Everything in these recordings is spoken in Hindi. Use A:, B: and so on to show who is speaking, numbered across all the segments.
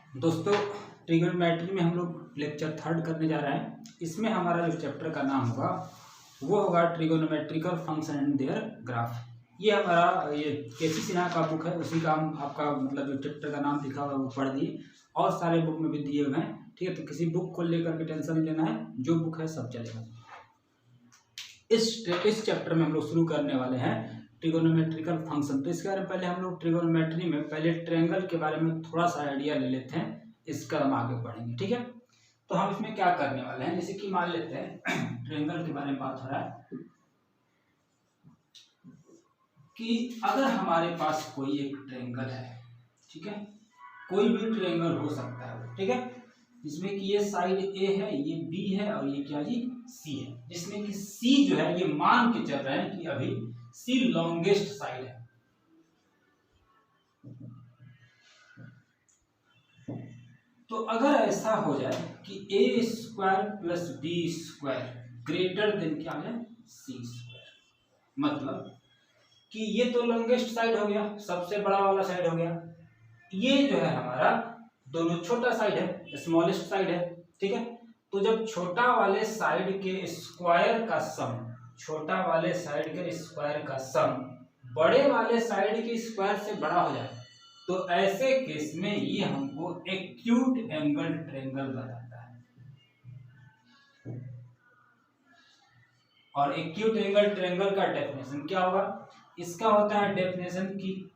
A: दोस्तों, ट्रिग्नोमेट्री में हम लोग लेक्चर 3 करने जा रहे हैं। इसमें हमारा जो चैप्टर का नाम होगा वो होगा trigonometrical function and their graph. ये हमारा ये केसी सिन्हा का बुक है, उसी का हम आपका मतलब जो चैप्टर का नाम लिखा हुआ है वो पढ़ दिए और सारे बुक में भी दिए हुए हैं। ठीक है, तो किसी बुक को लेकर के टेंशन नहीं लेना है, जो बुक है सब चलेगा। इस चैप्टर में हम लोग शुरू करने वाले हैं ट्रिगोनोमेट्रिकल फंक्शन। तो इसके बारे में पहले हम लोग ट्रिगोनोमेट्री में पहले ट्रायंगल के बारे में थोड़ा सा आइडिया ले लेते हैं, इसका हम आगे बढ़ेंगे। ठीक है, तो हम इसमें क्या करने वाले हैं, जैसे कि मान लेते हैं ट्रायंगल के बारे में बात हो रहा है कि अगर हमारे पास कोई एक ट्रायंगल है, ठीक है, कोई भी ट्रायंगल हो सकता है, ठीक है, जिसमें कि ये साइड ए है, ये बी है और ये क्या जी सी है, जिसमें कि सी जो है ये मान के चल रहे हैं कि अभी सी लॉन्गेस्ट साइड है। तो अगर ऐसा हो जाए कि A square plus B square greater than क्या है सी स्क्वायर, मतलब कि ये तो लॉन्गेस्ट साइड हो गया, सबसे बड़ा वाला साइड हो गया, ये जो है हमारा दोनों छोटा साइड है, स्मॉलेस्ट साइड है। ठीक है, तो जब छोटा वाले साइड के स्क्वायर का सम, छोटा वाले साइड के स्क्वायर का सम बड़े वाले साइड के स्क्वायर से बड़ा हो जाए, तो ऐसे केस में ये हमको एक्यूट एंगल ट्रायंगल बताता है। और एक्यूट एंगल ट्रायंगल का डेफिनेशन क्या होगा, इसका होता है डेफिनेशन की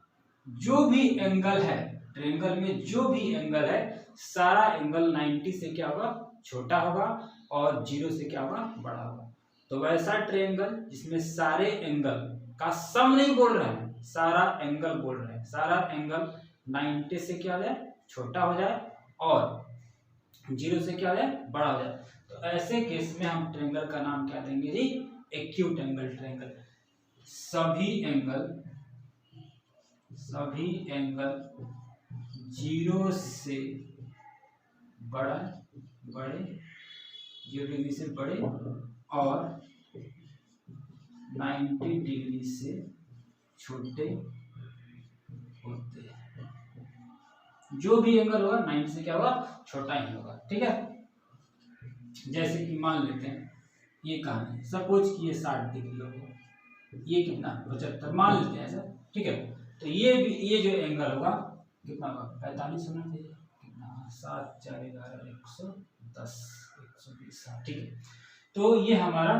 A: जो भी एंगल है ट्रायंगल में, जो भी एंगल है सारा एंगल 90 से क्या होगा छोटा होगा और 0 से क्या होगा बड़ा होगा। तो वैसा ट्रायंगल जिसमें सारे एंगल का सम नहीं बोल रहे हैं, सारा एंगल बोल रहे हैं, सारा एंगल 90 से क्या हो जाए छोटा हो जाए और 0 से क्या हो जाए बड़ा हो जाए, तो ऐसे केस में हम ट्रायंगल का नाम क्या देंगे जी एक्यूट एंगल ट्रायंगल। सभी एंगल 0 से बड़े 0 डिग्री से बड़े और 90 डिग्री से छोटे होते हैं। जो भी एंगल होगा 90 से क्या होगा छोटा ही होगा। ठीक है, जैसे कि मान लेते हैं ये कहां है, सपोज कि ये 60 डिग्री होगा, ये कितना 75 मान लेते हैं सर। ठीक है, तो ये जो एंगल होगा कितना होगा 45 होना चाहिए, कितना 7 4 11 110 120। ठीक है, तो ये हमारा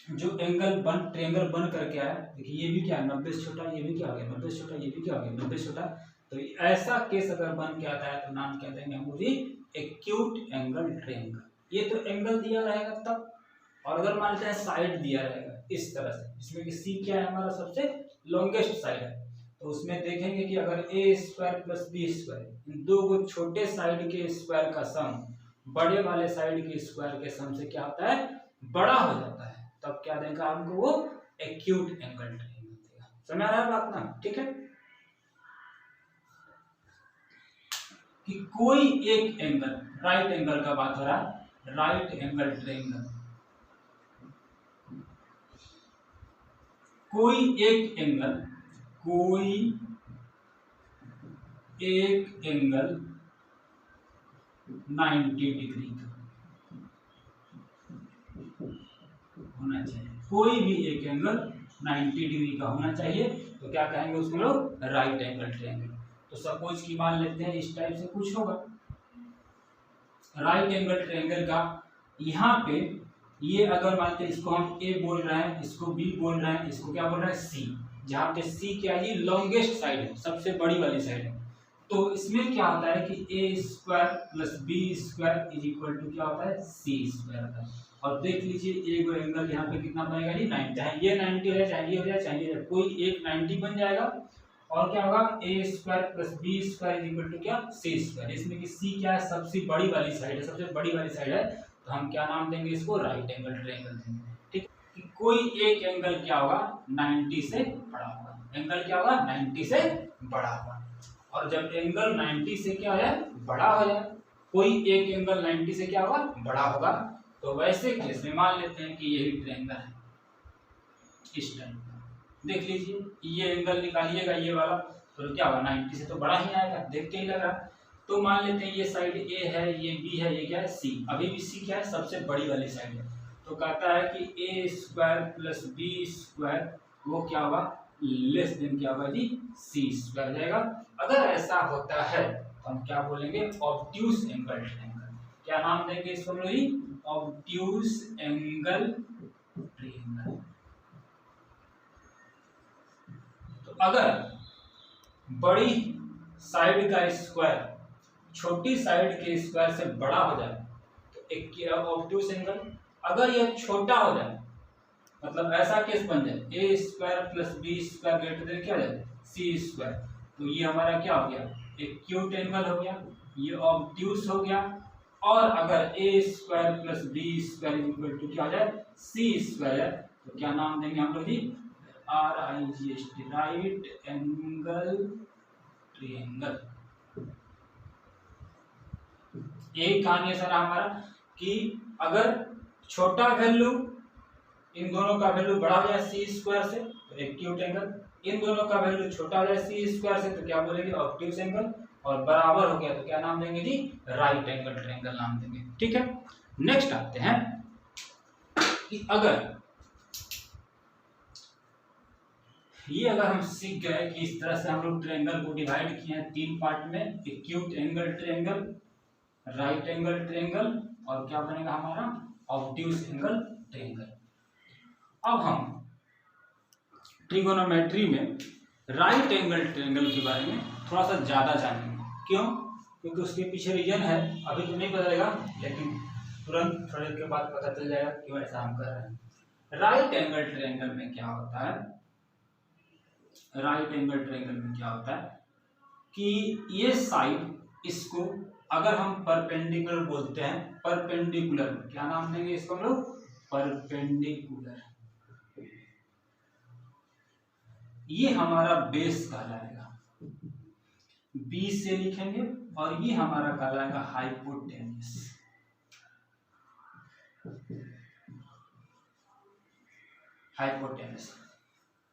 A: जो ट्रायंगल बन करके आया, देखिए ये भी क्या 90 से छोटा, ये भी क्या हो गया 90 से छोटा, ये भी क्या हो गया 90 से छोटा। तो ऐसा केस अगर बन के आता है तो नाम क्या देंगे हम जी एक्यूट एंगल ट्रायंगल। ये तो एंगल दिया रहेगा तब, और अगर मान लेते हैं साइड दिया रहेगा इस तरह से, जिसमें कि सी क्या है हमारा सबसे लॉन्गेस्ट साइड है, तो उसमें देखेंगे कि अगर A square plus B square इन दो को छोटे साइड के स्क्वायर का सम बड़े वाले साइड के स्क्वायर के सम से क्या होता है बड़ा हो जाता है, तब क्या देगा हमको वो एक्यूट एंगल ट्रायंगल देगा। समझ आ रहा है बात ना। ठीक है, कि कोई एक एंगल, राइट एंगल का बात हो रहा है, राइट एंगल ट्रायंगल, कोई एक एंगल 90 डिग्री का होना चाहिए, कोई भी एक एंगल 90 डिग्री का होना चाहिए, तो क्या कहेंगे उसको लोग राइट एंगल ट्रायंगल। तो सपोज की मान लेते हैं इस टाइप से कुछ होगा राइट एंगल ट्रायंगल का, यहाँ पे ये अगर मानते हैं इसको हम ए बोल रहे हैं, इसको बी बोल रहे हैं, इसको क्या बोल रहे हैं सी, जहाँ पे सी क्या है लॉन्गेस्ट साइड है, सबसे बड़ी वाली साइड है। तो इसमें क्या होता है कि A square plus B square is equal to क्या होता है सी स्क्वायर होता है। और देख लीजिए एक एंगल यहाँ पे कितना बनेगा जी 90, चाहे ये 90 है चाहे ये हो जाए चाहे ये, कोई एक 90 बन जाएगा और क्या होगा A square plus B square is equal to क्या सी स्क्वायर। इसमें कि सी क्या है सबसे बड़ी वाली साइड है, सबसे बड़ी वाली साइड है, तो हम क्या नाम देंगे इसको राइट एंगल ट्रायंगल देंगे। ठीक, कि कोई एक एंगल क्या होगा 90 से बड़ा होगा, एंगल क्या होगा 90 से बड़ा होगा। और जब एंगल 90 से क्या है बड़ा हो जाए, कोई एक एंगल 90 से क्या होगा बड़ा होगा, तो वैसे केस में मान लेते हैं कि यही ट्रायंगल है, इस टाइप का देख लीजिए, ये एंगल निकालिएगा ये वाला, तो क्या होगा 90 से तो बड़ा ही आएगा, देख के ही लग रहा। तो मान लेते हैं ये साइड ए है, ये बी है, ये क्या है सी। अभी भी सी क्या है, सबसे बड़ी वाली साइड है। तो कहता है कि A square plus B square वो क्या होगा, लेस देन क्या होगा जी, सी स्क्वायर जाएगा। अगर ऐसा होता है तो हम क्या बोलेंगे, ऑब्ट्यूज एंगल ट्रायंगल। क्या नाम देंगे इसको हम लोग जी, ऑब्ट्यूज एंगल ट्रायंगल। तो अगर बड़ी साइड का स्क्वायर छोटी साइड के स्क्वायर से बड़ा हो जाए तो एक ऑब्ट्यूज एंगल। अगर यह छोटा हो जाए, मतलब ऐसा केस बन जाए A square plus B square greater than क्या हो जाए, सी स्क्वायर, तो ये हमारा क्या हो गया, एक्यूट एंगल हो गया, ये ऑब्ट्यूज हो गया। और अगर A square plus B square equal to क्या हो जाए, सी स्क्वायर, तो क्या नाम देंगे हम लोग जी, RIGHT, राइट एंगल ट्रायंगल। एक कहानी है सर हमारा कि अगर छोटा वैल्यू, इन दोनों का वैल्यू बड़ा हो जाए सी स्क्वायर से तो एक्यूट एंगल, इन दोनों का वैल्यू छोटा हो जाए सी स्क्वायर से तो क्या बोलेंगे, ऑब्ट्यूज एंगल, और बराबर हो गया तो क्या नाम देंगे जी, राइट एंगल ट्रायंगल नाम देंगे। ठीक है, नेक्स्ट आते हैं कि अगर हम सीख गए कि इस तरह से हम लोग ट्रायंगल को डिवाइड किए हैं 3 पार्ट में, acute angle triangle, right angle triangle, और क्या बनेगा हमारा, ऑब्ट्यूज एंगल ट्रायंगल। अब हम ट्रिगोनोमेट्री में राइट एंगल ट्रायंगल के बारे में थोड़ा सा ज्यादा जानेंगे। क्यों? क्योंकि उसके पीछे रीजन है, अभी तो नहीं पता चलेगा, लेकिन तुरंत थोड़ी देर के बाद पता चल जाएगा क्यों ऐसा हम कर रहे हैं। राइट एंगल ट्रायंगल में क्या होता है, राइट एंगल ट्रायंगल में क्या होता है कि ये साइड, इसको अगर हम परपेंडिकुलर बोलते हैं, परपेंडिकुलर क्या नाम देंगे इसको हम लोग, परपेंडिकुलर, ये हमारा बेस कहलाएगा, बी से लिखेंगे, और ये हमारा कहलाएगा हाइपोटेन्यूस। हाइपोटेन्यूस।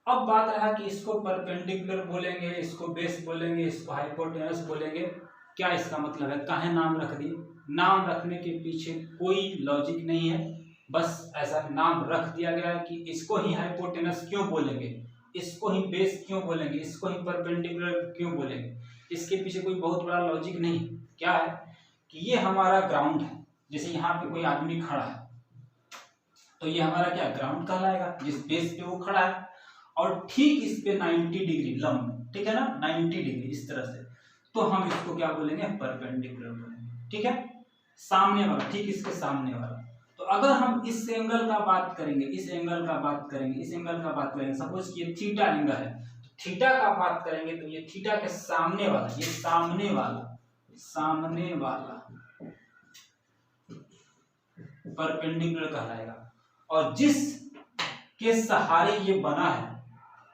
A: अब बात रहा कि इसको परपेंडिकुलर बोलेंगे, इसको बेस बोलेंगे, इसको हाइपोटेन्यूस बोलेंगे, क्या इसका मतलब है, काहे नाम रख दिए। नाम रखने के पीछे कोई लॉजिक नहीं है, बस ऐसा नाम रख दिया गया है कि इसको ही हाइपोटेन्यूस क्यों बोलेंगे, इसको ही बेस क्यों बोलेंगे, इसको ही परपेंडिकुलर क्यों बोलेंगे, इसके पीछे कोई बहुत बड़ा लॉजिक नहीं। क्या है कि ये हमारा ग्राउंड है, जैसे यहाँ पे कोई आदमी खड़ा है तो ये हमारा क्या, ग्राउंड कहलाएगा, जिस बेस पे वो खड़ा है, और ठीक इस पे 90 डिग्री लंब, ठीक है ना, 90 डिग्री इस तरह से, तो हम इसको क्या बोलेंगे, परपेंडिकुलर बोलेंगे। ठीक है, सामने वाला, ठीक इसके सामने वाला। तो अगर हम इस एंगल का बात करेंगे, इस एंगल का बात करेंगे, इस एंगल का बात करेंगे, सपोज ये थीटा एंगल है, तो थीटा का बात करेंगे तो ये थीटा के सामने वाला, ये सामने वाला परपेंडिकुलर कहलाएगा, और जिस के सहारे ये बना है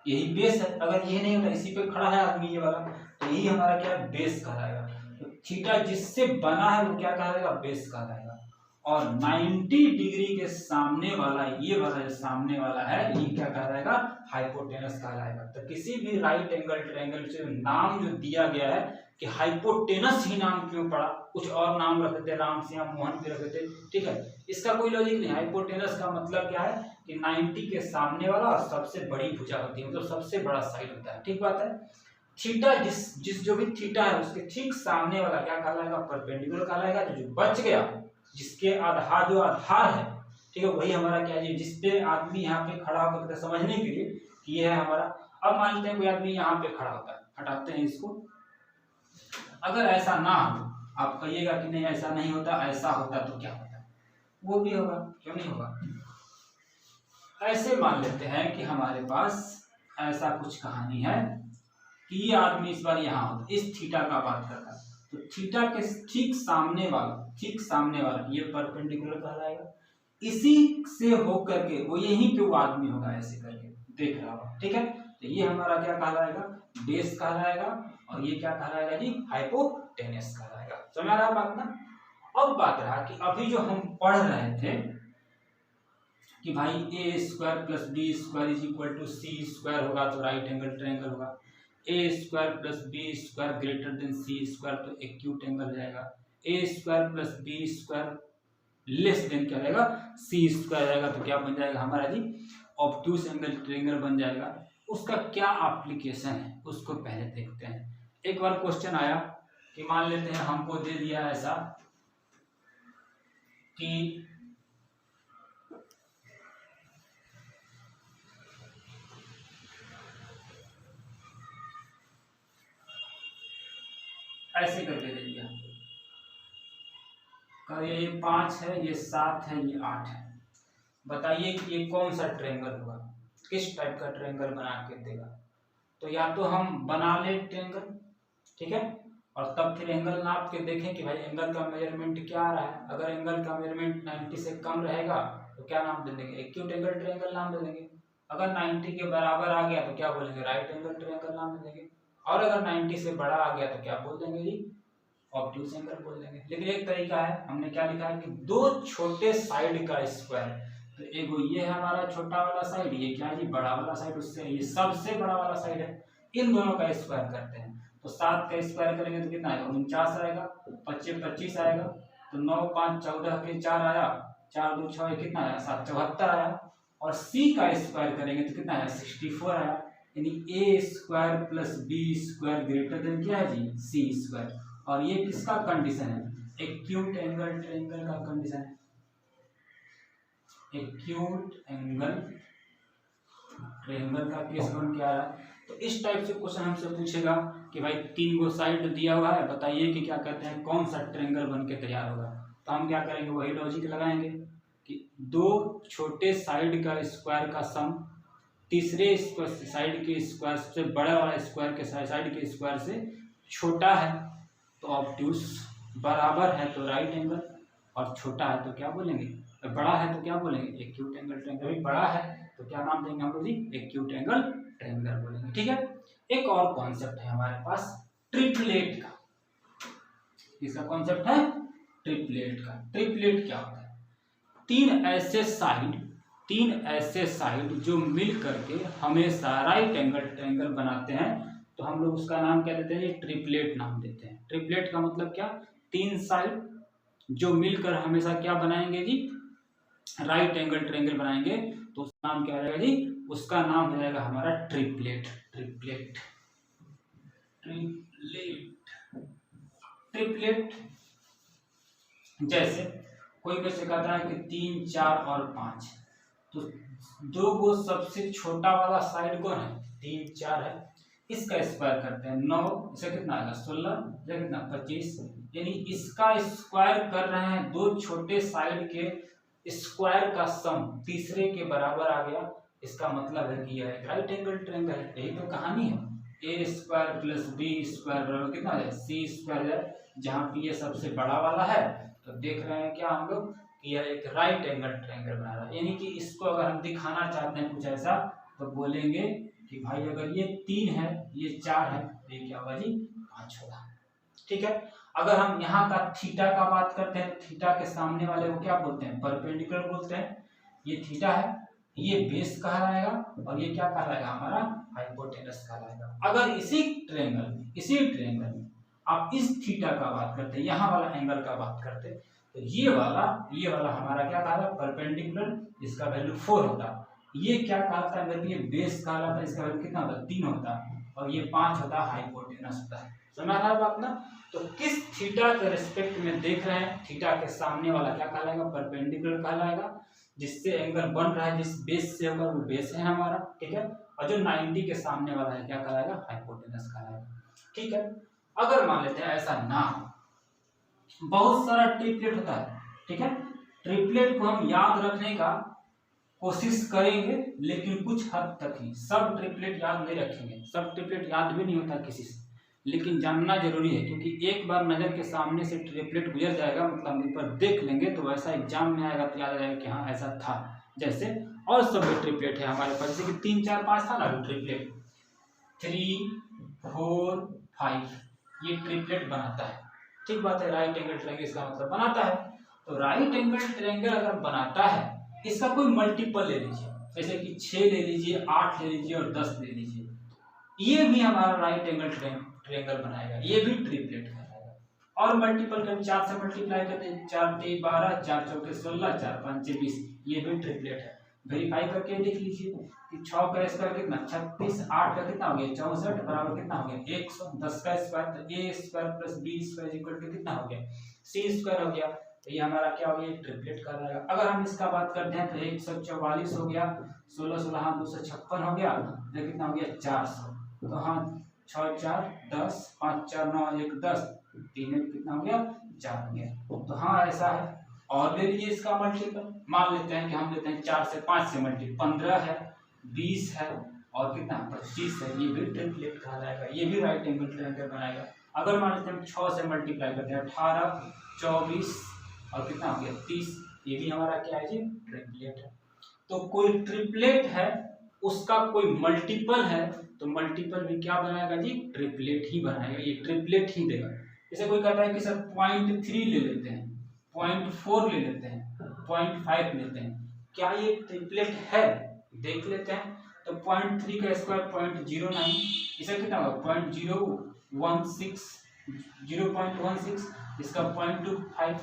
A: यही बेस है। अगर ये नहीं होता, इसी पे खड़ा है आदमी ये वाला, तो यही हमारा क्या है, बेस कहलाएगा। तो थीटा जिससे बना है वो क्या कहलाएगा, बेस कहलाएगा। और 90 डिग्री के सामने वाला, ये वाला जो सामने वाला है, ये क्या कहलाएगा, हाइपोटेनस कहलाएगा। तो किसी भी राइट एंगल ट्रायंगल से नाम जो दिया गया है कि हाइपोटेनस ही नाम क्यों पड़ा, कुछ और नाम रख देते, राम श्याम मोहन भी रख देते, ठीक है, इसका कोई लॉजिक नहीं। हाइपोटेनस का मतलब क्या है कि 90 के सामने वाला और सबसे बड़ी भुजा होती है, मतलब सबसे बड़ा साइड होता है। ठीक बात है। थीटा जिस जो भी थीटा है उसके ठीक सामने वाला क्या कहलाएगा, परपेंडिकुलर कहलाएगा। जो बच गया, जिसके आधार, जो आधार है, ठीक है, वही हमारा क्या है, जिसपे आदमी यहाँ पे खड़ा होकर समझने के लिए कि ये है हमारा। अब मान लेते हैं कोई आदमी यहाँ पे खड़ा होता है, हटाते हैं इसको, अगर ऐसा ना हो, आप कहिएगा कि नहीं ऐसा नहीं होता, ऐसा होता तो क्या होता, वो भी होगा, क्यों नहीं होगा। ऐसे मान लेते हैं कि हमारे पास ऐसा कुछ कहानी है कि ये आदमी इस बार यहाँ होता, इस थीटा का बात करता है, तो थीटा के ठीक सामने वाला ये परपेंडिकुलर कहलाएगा। इसी से होकर के वो यहीं पे वो आदमी होगा, ऐसे करके देख रहा होगा, ठीक है। तो ये हमारा क्या कहलाएगा, बेस कहलाएगा, और ये क्या कहलाएगा जी, हाइपोटेनस कहलाएगा। समझ रहा बात ना। अब बात रहा कि अभी जो हम पढ़ रहे थे कि भाई A square plus B square is equal to C square होगा तो राइट एंगल ट्रायंगल होगा। A square plus B square greater than C square, तो एक्यूट एंगल हो जाएगा। A square plus B square less than क्या रहेगा, सी स्क्वायर रहेगा, तो क्या बन जाएगा हमारा जी, ऑब्ट्यूस एंगल ट्रायंगल बन जाएगा। उसका क्या एप्लीकेशन है उसको पहले देखते हैं। एक बार क्वेश्चन आया कि मान लेते हैं हमको दे दिया ऐसा कि ऐसे करके दे दिया, ये 5 है, ये 7 है, ये 8 है। बताइए कि ये कौन सा ट्रायंगल होगा, किस टाइप का ट्रायंगल बना के देगा। तो या तो हम बना ले ट्रायंगल, ठीक है, और तब फिर एंगल नाप के देखें कि भाई एंगल का मेजरमेंट क्या आ रहा है। अगर एंगल का मेजरमेंट 90 से कम रहेगा तो क्या नाम दे देंगे, एक्यूट एंगल ट्रायंगल नाम दे देंगे। अगर 90 के बराबर आ गया तो क्या बोलेंगे, राइट एंगल ट्रायंगल नाम दे देंगे। और अगर 90 से बड़ा आ गया तो क्या बोल देंगे जी, ऑब्ट्यूस एंगल बोल देंगे। लेकिन एक तरीका है, हमने क्या लिखा है कि दो छोटे साइड का स्क्वायर, तो एक ये है हमारा छोटा वाला साइड, ये क्या है जी, बड़ा वाला साइड, उससे ये सबसे बड़ा वाला साइड है, इन दोनों का स्क्वायर करते हैं। तो 7 का स्क्वायर करेंगे तो कितना आएगा, 49 आएगा, 25 25 आएगा, तो 9 5 14 के 4 आया, 4 2 6 कितना आया, 7 74 आया। और सी का स्क्वायर करेंगे तो कितना आया, 64 आया। यानी A square plus B square greater than क्या है जी, सी स्क्वायर। और ये किसका कंडीशन है, एक्यूट एंगल ट्रायंगल का कंडीशन है, एक्यूट एंगल ट्रायंगल का केस बन के आ रहा है। तो इस टाइप से क्वेश्चन हमसे पूछेगा कि भाई 3 गो साइड दिया हुआ है, बताइए कि क्या कहते हैं कौन सा ट्रायंगल बन के तैयार होगा। तो हम क्या करेंगे, वही लॉजिक लगाएंगे कि दो छोटे साइड का स्क्वायर का सम तीसरे साइड के स्क्वायर, सबसे बड़ा वाला स्क्वायर के साइड के स्क्वायर से छोटा है तो ऑब्ट्यूस, बराबर है तो राइट एंगल, और छोटा है तो क्या बोलेंगे, बड़ा है तो क्या बोलेंगे, एक्यूट एंगल ट्रायंगल। बड़ा है तो क्या नाम देंगे हम लोग जी, एक्यूट एंगल ट्रायंगल बोलेंगे, ठीक है। एक और कॉन्सेप्ट है हमारे पास ट्रिपलेट का, इसका कॉन्सेप्ट है ट्रिपलेट का। ट्रिपलेट क्या होता है, तीन ऐसे साइड जो मिल करके हमेशा राइट एंगल ट्रायंगल बनाते हैं, तो हम लोग उसका नाम क्या देते हैं, ट्रिपलेट नाम देते हैं। ट्रिपलेट का मतलब क्या, 3 साइड जो मिलकर हमेशा क्या बनाएंगे जी, राइट एंगल ट्रायंगल बनाएंगे, तो उसका नाम क्या हो जाएगा जी, उसका नाम हो जाएगा हमारा ट्रिपलेट। ट्रिपलेट ट्रिपलेट ट्रिपलेट जैसे कोई वैसे कहता है कि 3 4 और 5, तो 2 गो सबसे छोटा वाला साइड कौन है, 3 4 है, इसका स्क्वायर करते हैं 9, इसे कितना आएगा 16, इसे कितना 25, यानी इसका स्क्वायर कर रहे हैं, दो छोटे साइड के स्क्वायर का सम तीसरे के बराबर आ गया। इसका मतलब है कि यह एक राइट एंगल ट्रायंगल है, यही तो कहानी है। ए स्क्वायर प्लस बी स्क्वायर बराबर कितना है, सी स्क्वायर है, जहाँ पे ये सबसे बड़ा वाला है, तो देख रहे हैं क्या हम लोग कि यह एक राइट एंगल ट्रायंगल बना रहा है। यानी कि इसको अगर हम दिखाना चाहते हैं कुछ ऐसा, तो बोलेंगे कि भाई अगर ये 3 है, ये 4 है, तो ये क्या होगा जी, 5 होगा, ठीक है। अगर हम यहाँ का थीटा का बात करते हैं, थीटा के सामने वाले को क्या बोलते हैं, परपेंडिकुलर बोलते हैं। ये थीटा है, ये बेस कहलाएगा, और ये क्या कहलाएगा हमारा, हाइपोटेनस कहलाएगा। अगर इसी ट्रायंगल में आप इस थीटा का बात करते हैं, यहाँ वाला एंगल का बात करते हैं, तो ये वाला हमारा क्या कहलाता है, परपेंडिकुलर, इसका वैल्यू 4 होता। ये क्या कहलाता है, अगर ये बेस कहलाता है, इसका वैल्यू कितना होता है, 3 होता, और ये 5 होता, हाइपोटेनस होता है। समझ रहा है बात ना। तो किस थीटा के रिस्पेक्ट में देख रहे हैं, थीटा के सामने वाला क्या कहलाएगा, परपेंडिकुलर कहलाएगा, जिससे एंगल बन रहा है, जिस बेस से होगा वो बेस है हमारा, ठीक है। और जो 90 के सामने वाला है क्या कहलाएगा, हाइपोटेनस कहलाएगा, ठीक है। अगर मान लेते हैं ऐसा ना हो, बहुत सारा ट्रिपलेट होता है, ठीक है, ट्रिपलेट को हम याद रखने का कोशिश करेंगे, लेकिन कुछ हद तक ही, सब ट्रिपलेट याद नहीं रखेंगे, सब ट्रिपलेट याद भी नहीं होता किसी से, लेकिन जानना जरूरी है, क्योंकि एक बार नजर के सामने से ट्रिपलेट गुजर जाएगा, मतलब हम एक बार देख लेंगे तो वैसा एग्जाम में आएगा तो याद आ जाएगा कि हाँ ऐसा था। जैसे और सब ट्रिपलेट है हमारे पास, जैसे कि 3 4 5 था ना ट्रिपलेट, 3 4 5 ये ट्रिपलेट बनाता है, ठीक बात है। राइट एंगल ट्रायंगल इसका मतलब बनाता है, तो राइट एंगल ट्रायंगल अगर बनाता है, इसका कोई मल्टीपल ले लीजिए, जैसे कि 6 ले लीजिए, 8 ले लीजिए और 10 ले लीजिए, ये भी हमारा राइट एंगल ट्रायंगल बनाएगा, ये भी ट्रिपलेट कहलाएगा। और मल्टीपल कर 4 से मल्टीप्लाई करते हैं, 4 3 12, 4 चौके 16, 4 5 20, ये भी ट्रिपलेट है। वेरीफाई करके देख लीजिए कि 6 का स्क्वायर कितना 36, 8 का कितना हो गया 64, बराबर कितना हो गया 100, 10 का स्क्वायर तो a square plus b square equal to कितना हो गया c स्क्वायर हो गया। तो ये हमारा क्या हो गया ट्रिपलेट कहलाएगा। अगर हम इसका बात करते हैं तो 144 हो गया, 16 16 हाँ 256 हो गया, तो कितना हो गया 400। तो हाँ 6 4 10, 5 4 9 1 10, 3 1 कितना हो गया 4 हो गया। तो हाँ ऐसा है। और ले लीजिए इसका मल्टीपल, मान लेते हैं कि हम लेते हैं 4 से 5 से मल्टीपल 15 है, 20 है और कितना 25 है, ये भी ट्रिपलेट कहलाएगा, ये भी राइट एंगल ट्रायंगल बनाएगा। अगर मान लेते हैं हम 6 से मल्टीप्लाई करते हैं 18 24 और कितना हो गया 30, ये भी हमारा क्या है जी ट्रिपलेट है। तो कोई ट्रिपलेट है उसका कोई मल्टीपल है तो मल्टीपल भी क्या बनाएगा जी ट्रिपलेट ही बनाएगा, ये ट्रिपलेट ही देगा। जैसे कोई कहता है कि सर 0.3 ले लेते हैं, 0.4 ले लेते हैं, 0.5 लेते हैं, क्या ये ट्रिपलेट है देख लेते हैं। तो 0.3 का स्क्वायर 0.09, इसे कितना होगा 0.016, 0.16, इसका 0.25।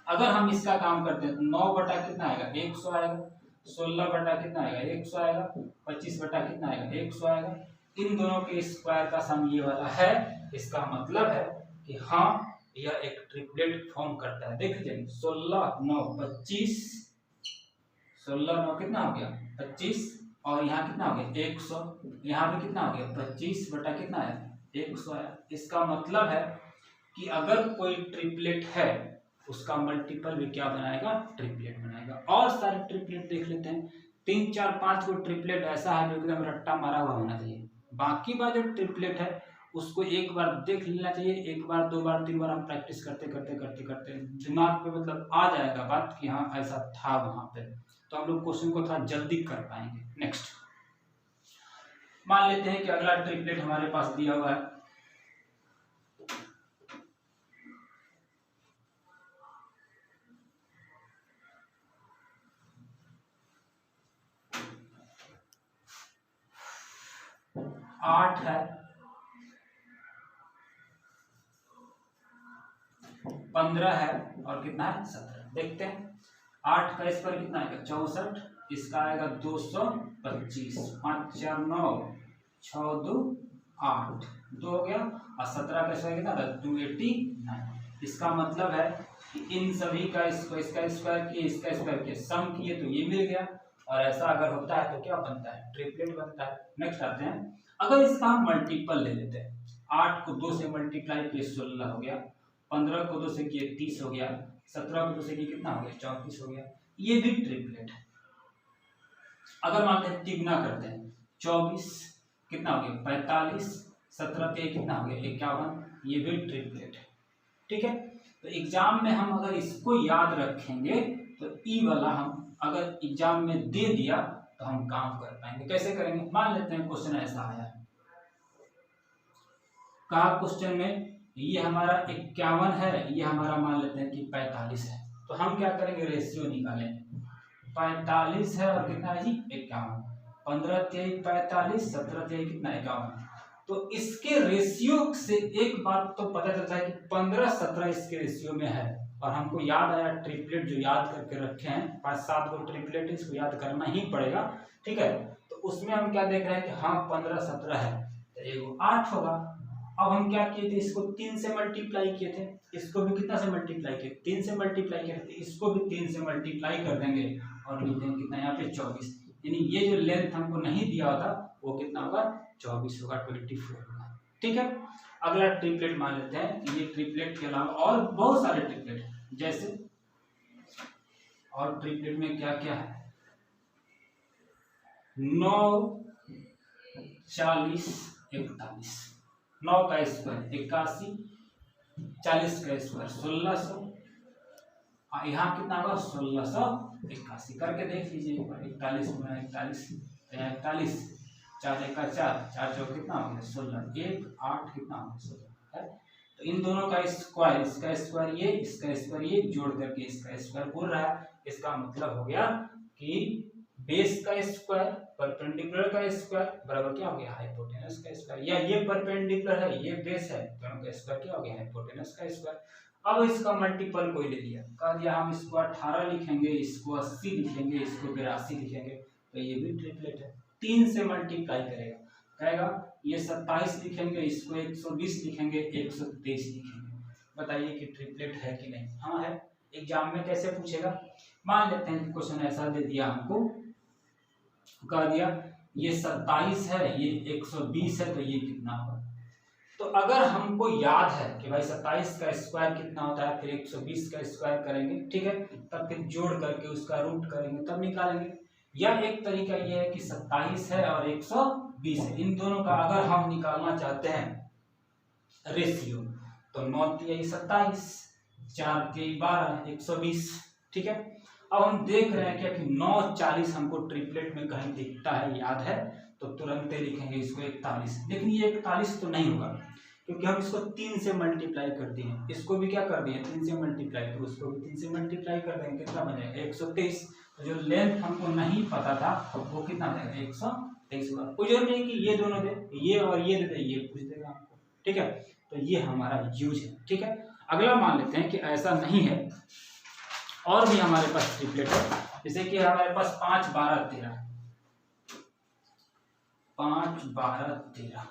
A: अगर हम इसका काम करते हैं तो 9 बटा कितना आएगा 100 आएगा, 16 बटा कितना आएगा 100 आएगा, 25 बटा कितना आएगा 100 आएगा। इन दोनों के स्क्वायर का सम ये वाला है, इसका मतलब है कि हाँ यह एक ट्रिपलेट फॉर्म करता है। देख लीजिए 16 9 25, 16 9 कितना हो गया 25 और यहाँ कितना हो गया 100, यहाँ भी कितना हो गया 25 बटा कितना है 100 आया। इसका मतलब है कि अगर कोई ट्रिपलेट है उसका मल्टीपल भी क्या बनाएगा ट्रिपलेट बनाएगा। और सारे ट्रिपलेट देख लेते हैं, 3 4 5 को ट्रिपलेट ऐसा है जो एकदम रट्टा मारा हुआ होना चाहिए। बाकी बार जो ट्रिपलेट है उसको एक बार देख लेना चाहिए, एक बार 2 बार 3 बार हम प्रैक्टिस करते करते करते करते दिमाग पे मतलब आ जाएगा बात कि हाँ ऐसा था वहां पे, तो हम लोग क्वेश्चन को थोड़ा जल्दी कर पाएंगे। नेक्स्ट मान लेते हैं कि अगला ट्रिपलेट हमारे पास दिया हुआ है, आठ है, 15 है और कितना है 17। देखते हैं 8 का स्क्वायर कितना आएगा 64, इसका आएगा 225, 5 4 9, 6 2 8, 2 हो गया और 17 का स्क्वायर कितना था 289। इसका मतलब है कि इन सभी का इसका स्क्वायर किए इसका स्क्वायर किए सम किए तो ये मिल गया। और ऐसा अगर होता है तो क्या बनता है ट्रिपलेट बनता है। नेक्स्ट आते हैं, अगर इसका हम मल्टीपल ले लेते हैं, 8 को 2 से मल्टीप्लाई किए 16 हो गया, 15 को 2 से किए 30 हो गया, 17 को 2 से किए कितना हो गया 34 हो गया, ये भी ट्रिपलेट है। अगर मानते हैं तिगुना करते हैं 24 कितना हो गया 45, 17 के कितना हो गया 51, ये भी ट्रिपलेट है। ठीक है, तो एग्जाम में हम अगर इसको याद रखेंगे तो ई वाला हम अगर एग्जाम में दे दिया तो हम काम कर पाएंगे। कैसे करेंगे, मान लेते हैं क्वेश्चन ऐसा आया है, कहा क्वेश्चन में ये हमारा 51 है, ये हमारा मान लेते हैं कि 45 है, तो हम क्या करेंगे रेशियो निकालेंगे। 45 है और कितना है जी 51, 15 3 45, 17 3 कितना 51। तो इसके रेशियो से एक बात तो पता चलता है कि 15 17 इसके रेशियो में है। और हमको याद आया ट्रिपलेट जो याद करके रखे हैं 5 7 को ट्रिपलेट, इसको याद करना ही पड़ेगा। ठीक है, तो उसमें हम क्या देख रहे हैं कि हाँ 15 17 है तो एगो 8 होगा। अब हम क्या किए थे, इसको 3 से मल्टीप्लाई किए थे, इसको भी कितना से मल्टीप्लाई किए 3 से मल्टीप्लाई किए थे, इसको भी 3 से मल्टीप्लाई कर देंगे और लिख देंगे कितना यहाँ पे 24। यानी ये जो लेंथ हमको नहीं दिया होता वो कितना होगा 24 होगा, 24 होगा। ठीक है, अगला ट्रिपलेट मान लेते हैं। ये ट्रिपलेट के अलावा और बहुत सारे ट्रिपलेट हैं, जैसे और ट्रिपलेट में क्या क्या है 9 40 41, 9 का स्क्वायर 81, 40 का स्क्वायर 1600, यहाँ कितना होगा 1681। करके देख लीजिए एक बार, 41 गुना 41 41, 4 1 का 4, 4 4 कितना हो गया 16, 1 8 कितना हो गया 16 है। तो इन दोनों का स्क्वायर, इसका स्क्वायर ये, इसका स्क्वायर ये जोड़ करके इसका स्क्वायर बोल रहा है। इसका मतलब हो गया कि बेस का स्क्वायर परपेंडिकुलर का स्क्वायर बराबर क्या हो गया हाइपोटेनस का स्क्वायर, या ये परपेंडिकुलर है ये बेस है दोनों का स्क्वायर क्या हो गया हाइपोटेनस का स्क्वायर। अब इसका मल्टीपल कोई ले लिया, कह दिया हम इसको 18 लिखेंगे, इसको 80 लिखेंगे, इसको 82 लिखेंगे, तो ये भी ट्रिपलेट है। 3 से मल्टीप्लाई करेगा, कहेगा ये 27 लिखेंगे, इसको 120 लिखेंगे, 123 लिखेंगे, बताइए कि ट्रिपलेट है कि नहीं। हाँ है। एग्जाम में कैसे पूछेगा, मान लेते हैं क्वेश्चन ऐसा दे दिया हमको, कह दिया ये 27 है ये 120 है, तो ये कितना होगा। तो अगर हमको याद है कि भाई 27 का स्क्वायर कितना होता है, फिर 120 का स्क्वायर करेंगे, ठीक है, तब फिर जोड़ करके उसका रूट करेंगे तब निकालेंगे। या एक तरीका ये है कि 27 है और 120 है, इन दोनों का अगर हम निकालना चाहते हैं रेशियो, तो 9 तिहाई 27, 4 तिहाई 12, 120, ठीक है। अब हम देख रहे हैं क्या कि 940 हमको ट्रिपलेट में कहीं दिखता है, याद है, तो तुरंत ही लिखेंगे इसको 41, लेकिन ये 41 तो नहीं होगा क्योंकि हम इसको 3 से मल्टीप्लाई कर दिए, इसको भी क्या कर दिए 3 से मल्टीप्लाई, तो उसको भी 3 से मल्टीप्लाई कर देंगे, कितना बनेगा 123। तो जो लेंथ हमको नहीं पता था वो कितना बनेगा 123 होगा। कोई जरूरी नहीं कि ये दोनों दे, ये और ये दे दे, ये पूछ देगा हमको, ठीक है। तो ये हमारा यूज है, ठीक है। अगला मान लेते हैं कि ऐसा नहीं है और भी हमारे पास ट्रिपलेट है, जैसे कि हमारे पास 5 12 13, 5 12 13,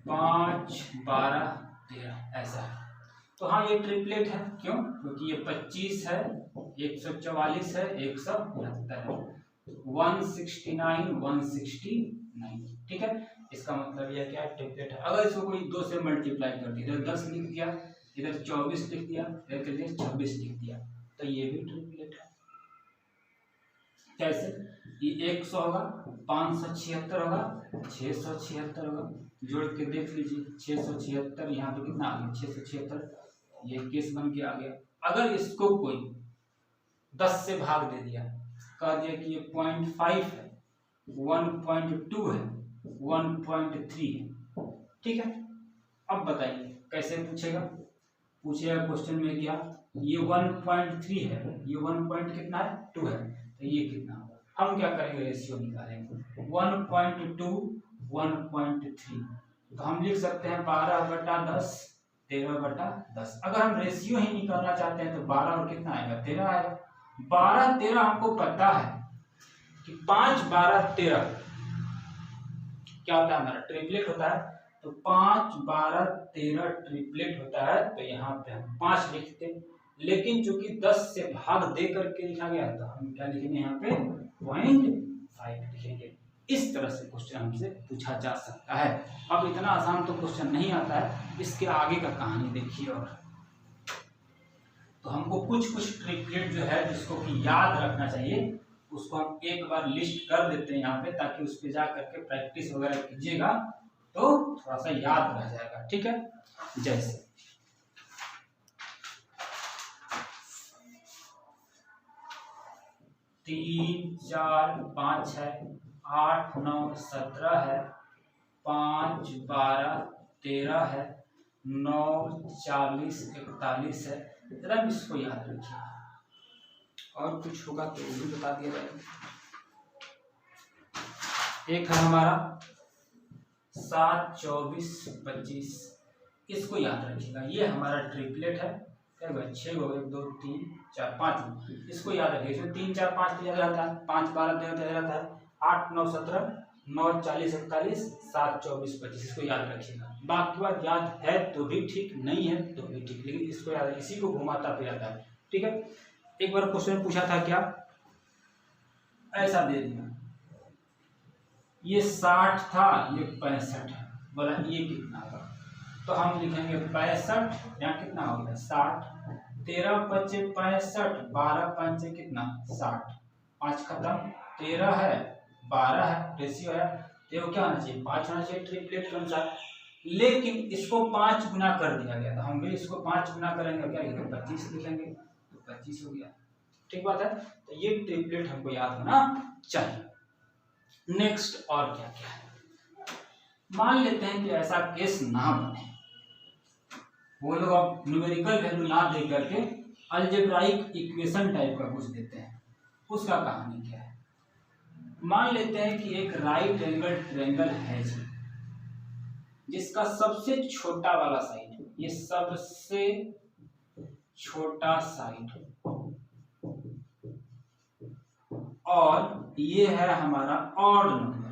A: 5 12 13 ऐसा है। तो हाँ ये ट्रिपलेट है, क्यों, क्योंकि ये 25 है, 144 है, 172 है, 169 169, ठीक है। इसका मतलब यह क्या ट्रिपलेट है। अगर इसको कोई 2 से मल्टीप्लाई कर दिया, इधर 10 लिख दिया, इधर 24 लिख दिया, इधर 26 लिख दिया, तो ये भी ट्रिपलेट है। कैसे, ये 100 होगा, 576 होगा, 676 होगा, जोड़ के देख लीजिए 676, यहाँ पे कितना आ गया 676, ये केस बन के आ गया। अगर इसको कोई 10 से भाग दे दिया, कह दिया कि ये 0.5 है, 1.2 है, 1.3 है, ठीक है। अब बताइए कैसे पूछेगा, पूछेगा क्वेश्चन में क्या, ये 1.3 है, ये 1 पॉइंट कितना है 2 है, तो ये कितना होगा। हम क्या करेंगे रेशियो निकालेंगे, 1.2 1.3, तो हम लिख सकते हैं 12/10 13/10। अगर हम रेशियो ही निकालना चाहते हैं तो 12 और कितना आएगा 13 आएगा। 12 13 हमको पता है कि 5 12 13 क्या होता है हमारा ट्रिपलेट होता है, तो 5 12 13 ट्रिपलेट होता है, तो यहाँ पे हम 5 लिखते, लेकिन चूंकि 10 से भाग दे करके लिखा गया तो हम क्या लिखेंगे यहाँ पे 0.5 लिखेंगे। इस तरह से क्वेश्चन हमसे पूछा जा सकता है। अब इतना आसान तो क्वेश्चन नहीं आता है, इसके आगे का कहानी देखिए। और तो हमको कुछ ट्रिपलेट जो है जिसको कि याद रखना चाहिए, उसको हम एक बार लिस्ट कर देते हैं यहाँ पे, ताकि उस पे जा करके प्रैक्टिस वगैरह कीजिएगा तो थोड़ा सा याद रह जाएगा, ठीक है। जैसे 3 4 5 है, 8 9 17 है, 5 12 13 है, 9 40 41 है, जरा इसको याद रखिए। और कुछ होगा तो वो भी बता दिया जाएगा। एक है हमारा 7 24 25, इसको याद रखिएगा, ये हमारा ट्रिपलेट है। 6 हो 1 2 3 4 5, इसको याद रखिए, जो 3 4 5 याद रहता है, 5 12 13 रहता है, 8 9 17 9 40 41 7 24 25, इसको याद रखिएगा। बाकी बात याद है तो भी ठीक, नहीं है तो भी ठीक, लेकिन इसको याद है, इसी को घुमाता फिराता है, ठीक है। एक बार क्वेश्चन पूछा था क्या, ऐसा दे दिया, ये 60 था ये 65 है, बोला ये कितना होगा, तो हम लिखेंगे 65, यहाँ कितना हो गया 60, 13 5 65, 12 5 कितना 60, 5 खत्म, 13 है 12 है, रेशियो है, तो क्या होना चाहिए 5 होना चाहिए ट्रिपलेट के अनुसार। लेकिन इसको 5 गुना कर दिया गया, तो हम भी इसको 5 गुना करेंगे, क्या लिखेंगे 25 लिखेंगे, तो 25 हो गया, ठीक बात है। तो ये ट्रिपलेट हमको याद होना चाहिए। नेक्स्ट और क्या क्या है, मान लेते हैं कि ऐसा केस ना बने, वो लोग अब न्यूमेरिकल वैल्यू ना दे करके अलजेब्राइक इक्वेशन टाइप का कुछ देते हैं, उसका कहानी क्या है। मान लेते हैं कि एक राइट एंगल ट्रायंगल है जी, जिसका सबसे छोटा वाला साइड, ये सबसे छोटा साइड, और ये है हमारा ऑड नंबर।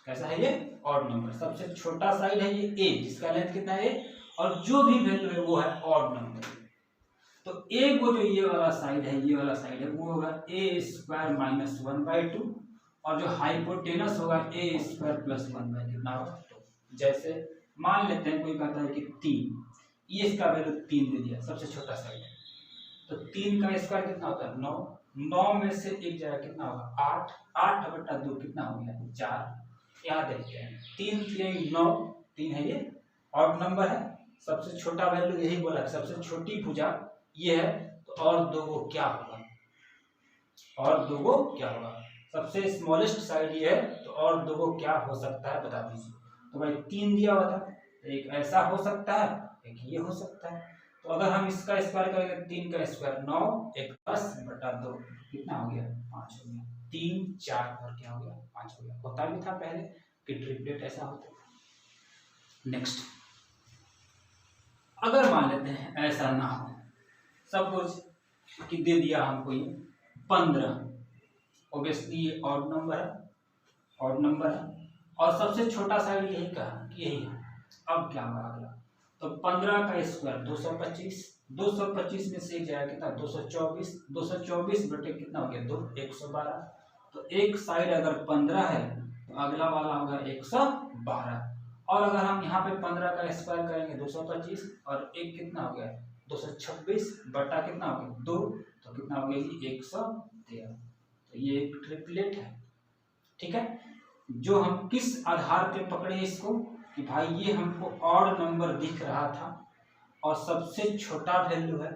A: कैसा है ये? Odd number. सबसे छोटा साइड है ये ए, जिसका लेंथ कितना है ए, और जो भी वैल्यू है वो है ऑड नंबर। तो ए को जो ये वाला साइड है, ये वाला साइड है, वो होगा ए स्क्वायर माइनस 1/2, और जो हाइपोटेनस होगा ए स्क्वायर प्लस 1/, कितना होगा 2। जैसे मान लेते हैं कोई कहता है कि 3, ये इसका वैल्यू 3 दे दिया, सबसे छोटा साइड है, तो 3 का स्क्वायर कितना होता है 9, 9 में से एक जगह कितना होगा 8, 8/2 कितना हो गया 4। यहाँ देखते हैं 3 3 9, 3 है, ये ऑड नंबर है, सबसे छोटा वैल्यू यही बोला है, सबसे छोटी भुजा ये है, तो और दो को क्या होगा, और दो को क्या होगा, सबसे स्मॉलेस्ट साइड ये है, तो और दो को क्या हो सकता है बता दीजिए। तो भाई 3 दिया हुआ था, एक ऐसा हो सकता है, एक ये हो सकता है। तो अगर हम इसका स्क्वायर करेंगे, 3 का स्क्वायर 9, एक 10/2 कितना हो गया 5 हो गया, 3 4 और क्या हो गया 5 हो गया। होता भी था पहले कि ट्रिपलेट ऐसा होता है। नेक्स्ट, अगर मान लेते हैं ऐसा ना हो, सपोज कि दे दिया हमको ये 15, ऑब्वियसली ये ऑड नंबर है, ऑड नंबर है, और सबसे छोटा साइड यही का यही है। अब क्या होगा अगला, तो 15 का स्क्वायर 225, 225 में से एक जाएगा कितना 224, 224 बटे कितना हो गया 2, 112। तो एक साइड अगर 15 है तो अगला वाला होगा 112, और अगर हम यहाँ पे 15 का स्क्वायर करेंगे 225, और एक कितना हो गया 226 बटा कितना हो गया 2, तो कितना हो गया जी 113। तो ये एक ट्रिपलेट है, ठीक है। जो हम किस आधार पे पकड़े इसको कि भाई ये हमको ऑड नंबर दिख रहा था और सबसे छोटा वैल्यू है,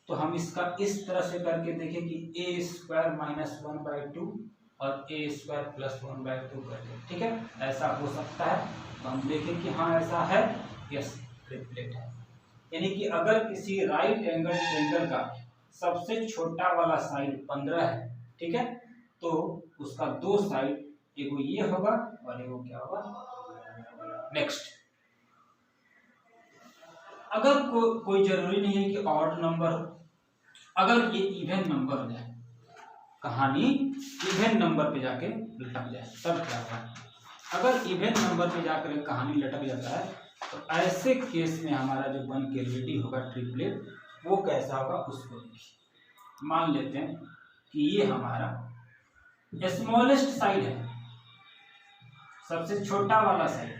A: तो हम इसका इस तरह से करके देखें कि ए स्क्वायर माइनस 1/2 और ए स्क्वायर प्लस 1/2 करके, ठीक है, ऐसा हो सकता है। तो हम देखें कि हाँ ऐसा है, यस ट्रिपलेट है। यानी कि अगर किसी राइट एंगल ट्रायंगल का सबसे छोटा वाला साइड 15 है, ठीक है, तो उसका दो साइड, एगो ये होगा और एगो क्या होगा। नेक्स्ट, अगर कोई जरूरी नहीं है कि ऑड नंबर हो, अगर ये इवन नंबर है, कहानी इवन नंबर पे जाके लटक जाए तब क्या होगा। अगर इवन नंबर पे जाकर कहानी लटक जाता है तो ऐसे केस में हमारा जो बन के रेडी होगा ट्रिपलेट, वो कैसा होगा उसको देखिए। मान लेते हैं कि ये हमारा स्मॉलेस्ट साइड है, सबसे छोटा वाला साइड,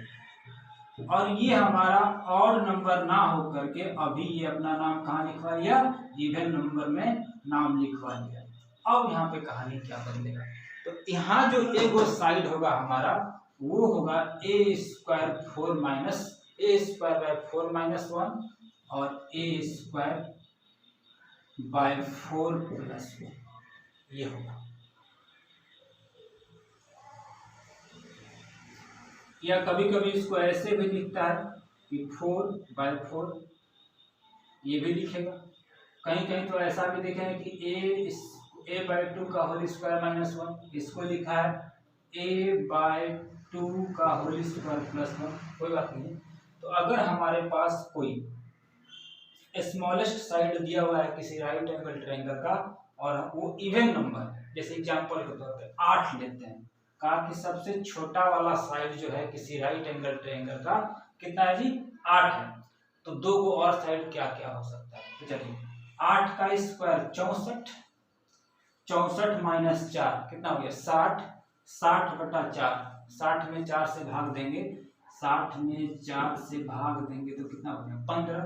A: और ये हमारा ऑड नंबर ना हो करके अभी ये अपना नाम कहाँ लिखवा लिया, इवन नंबर में नाम लिखवा लिया। अब यहाँ पे कहानी क्या बदलेगा, तो यहाँ जो एगो साइड होगा हमारा वो होगा A square 4 minus A square by 4 minus 1 और ए स्क्वायर बाय 4 प्लस 1, ये होगा। या कभी कभी इसको ऐसे भी लिखता है कि 4/4, ये भी लिखेगा। कहीं कहीं तो ऐसा भी देखेंगे कि a/2 का होल स्क्वायर माइनस 1, इसको लिखा है a/2 का होल स्क्वायर प्लस 1, कोई बात नहीं। तो अगर हमारे पास कोई स्मॉलेस्ट साइड दिया हुआ है किसी राइट एंगल ट्रायंगल का और वो इवन नंबर, जैसे एग्जांपल के तौर पे 8 लेते हैं, कहा कि सबसे छोटा वाला साइड जो है किसी राइट एंगल ट्रायंगल का कितना है जी 8 है, तो दो को और साइड क्या क्या हो सकता है। तो चलिए 8 का स्क्वायर 64, 64 माइनस 4 कितना हो गया 60, 60/4, 60 में 4 से भाग देंगे, 60 में 4 से भाग देंगे तो कितना हो गया 15।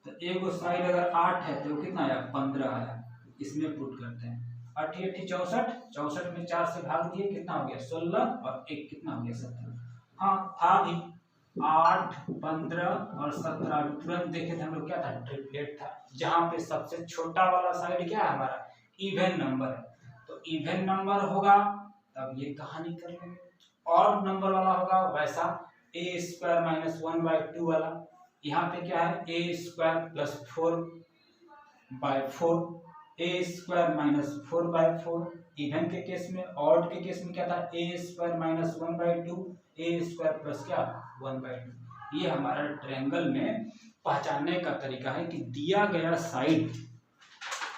A: तो एगो साइड अगर 8 है तो कितना आया 15 आया, इसमें पुट करते हैं 8 8 64, 64 में 4 से भाग दिए कितना हो गया 16, और एक कितना हो गया 17। हाँ था भी 8 15 और 17, तुरंत देखे थे हम लोग क्या था ट्रिपलेट था, जहाँ पे सबसे छोटा वाला साइड क्या है हमारा इवन नंबर है। तो इवन नंबर होगा तब ये कहानी कर लेंगे, और नंबर वाला होगा वैसा ए स्क्वायर माइनस 1/2 वाला, यहाँ पे क्या है ए स्क्वायर प्लस 4/4, ए स्क्वायर माइनस 4/4। इवन के केस में, ऑड के केस में क्या था ए स्क्वायर माइनस 1/2, ए स्क्वायर प्लस क्या 1/2। ये हमारा ट्रायंगल में पहचानने का तरीका है कि दिया गया साइड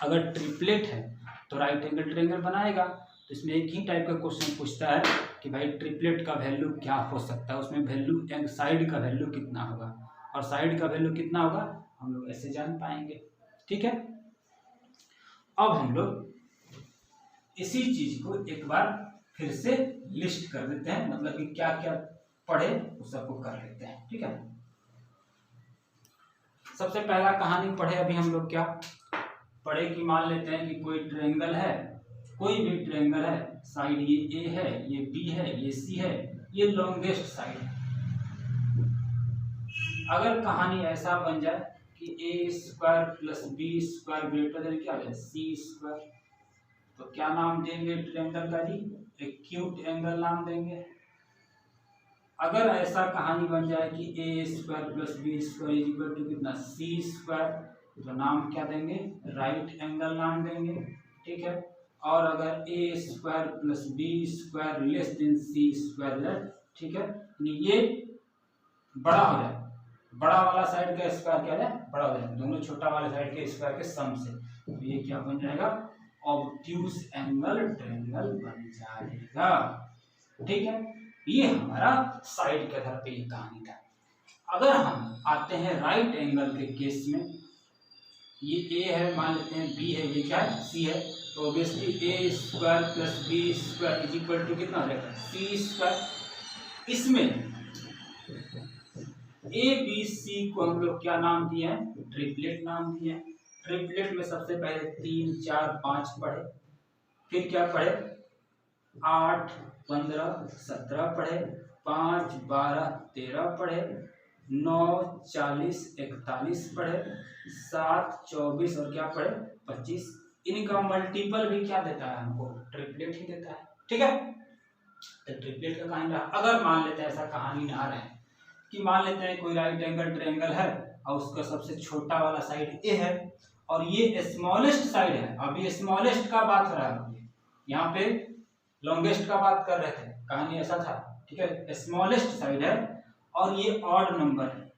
A: अगर ट्रिपलेट है तो राइट एंगल ट्रायंगल बनाएगा। तो इसमें एक ही टाइप का क्वेश्चन पूछता है कि भाई ट्रिपलेट का वैल्यू क्या हो सकता है, उसमें वैल्यू साइड का वैल्यू कितना होगा, और साइड का वैल्यू कितना होगा हम लोग ऐसे जान पाएंगे। ठीक है, अब हम लोग इसी चीज को एक बार फिर से लिस्ट कर देते हैं, मतलब कि क्या क्या पढ़े उस सबको कर लेते हैं। ठीक है, सबसे पहला कहानी पढ़े अभी हम लोग क्या पढ़े कि मान लेते हैं कि कोई ट्रायंगल है, कोई भी ट्रायंगल है, साइड ये ए है, ये बी है, ये सी है, ये लॉन्गेस्ट साइड है। अगर कहानी ऐसा बन जाए कि A square plus B square greater than क्या है सी स्क्वायर, तो क्या नाम देंगे ट्रायंगल का जी, एक्यूट एंगल नाम देंगे। अगर ऐसा कहानी बन जाए कि A square plus B square is equal to कितना सी स्क्वायर, तो नाम क्या देंगे राइट एंगल नाम देंगे। ठीक है, और अगर A square plus B square less than C square है, ठीक है, ये बड़ा हो जाए, बड़ा वाला साइड का स्क्वायर क्या है बड़ा हो जाए, दोनों छोटा वाले साइड के स्क्वायर के सम से, तो ये क्या बन जाएगा ऑब्ट्यूज एंगल ट्रायंगल बन जाएगा। ठीक है, ये हमारा साइड के आधार पे ये कहानी था। अगर हम आते हैं राइट एंगल के केस में, ये ए है मान लेते हैं, बी है, ये क्या है सी है, तो obviously a square plus B square is equal to कितना हो जाएगा सी स्क्वायर। इसमें ए बी सी को हम लोग क्या नाम दिए हैं ट्रिपलेट नाम दिए हैं। ट्रिपलेट में सबसे पहले 3 4 5 पढ़े, फिर क्या पढ़े 8 15 17 पढ़े, 5 12 13 पढ़े, 9 40 41 पढ़े, 7 24 और क्या पढ़े 25। इनका मल्टीपल भी क्या देता है हमको ट्रिपलेट ही देता है। ठीक है, तो ट्रिपलेट का कहानी रहा। अगर मान लेते हैं ऐसा कहानी ना रहे कि मान लेते हैं कोई राइट एंगल ट्रायंगल है और उसका सबसे छोटा वाला साइड ए है और ये स्मॉलेस्ट साइड है, अभी स्मॉलेस्ट का बात हो रहा है, यहाँ पे लॉन्गेस्ट का बात कर रहे थे, कहानी ऐसा था। ठीक है, स्मॉलेस्ट साइड है और ये ऑड नंबर है,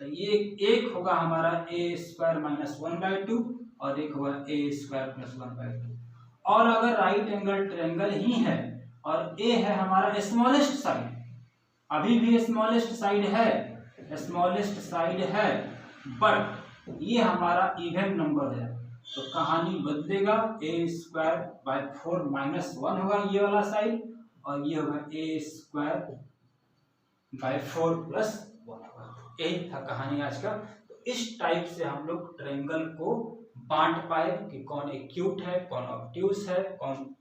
A: तो ये एक होगा हमारा ए स्क्वायर माइनस 1/2 और एक होगा ए स्क्वायर प्लस 1/2। और अगर राइट एंगल ट्रायंगल ही है और ए है हमारा स्मॉलेस्ट साइड, अभी भी स्मॉलेस्ट साइड है, स्मॉलेस्ट साइड है, बट ये हमारा इवन नंबर है, तो कहानी बदलेगा ए स्क्वायर बाय 4 माइनस 1 होगा ये वाला साइड, और ये होगा ए स्क्वायर बाय 4 प्लस 1 होगा। यही था कहानी आज का। तो इस टाइप से हम लोग ट्रायंगल को बांट पाए कि कौन एक्यूट है, कौन ऑब्ट्यूज है, कौन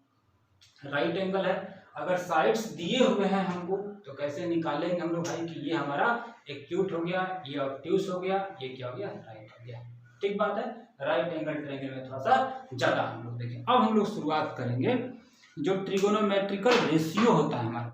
A: राइट एंगल है। अगर साइड्स दिए हुए हैं हमको तो कैसे निकालेंगे हम लोग भाई कि ये हमारा एक्यूट हो गया, ये ऑब्ट्यूज हो गया, ये क्या हो गया राइट हो गया। ठीक बात है, राइट एंगल ट्रायंगल में थोड़ा सा ज्यादा हम लोग देखें। अब हम लोग शुरुआत करेंगे जो ट्रिगोनोमेट्रिकल रेशियो होता है हमारा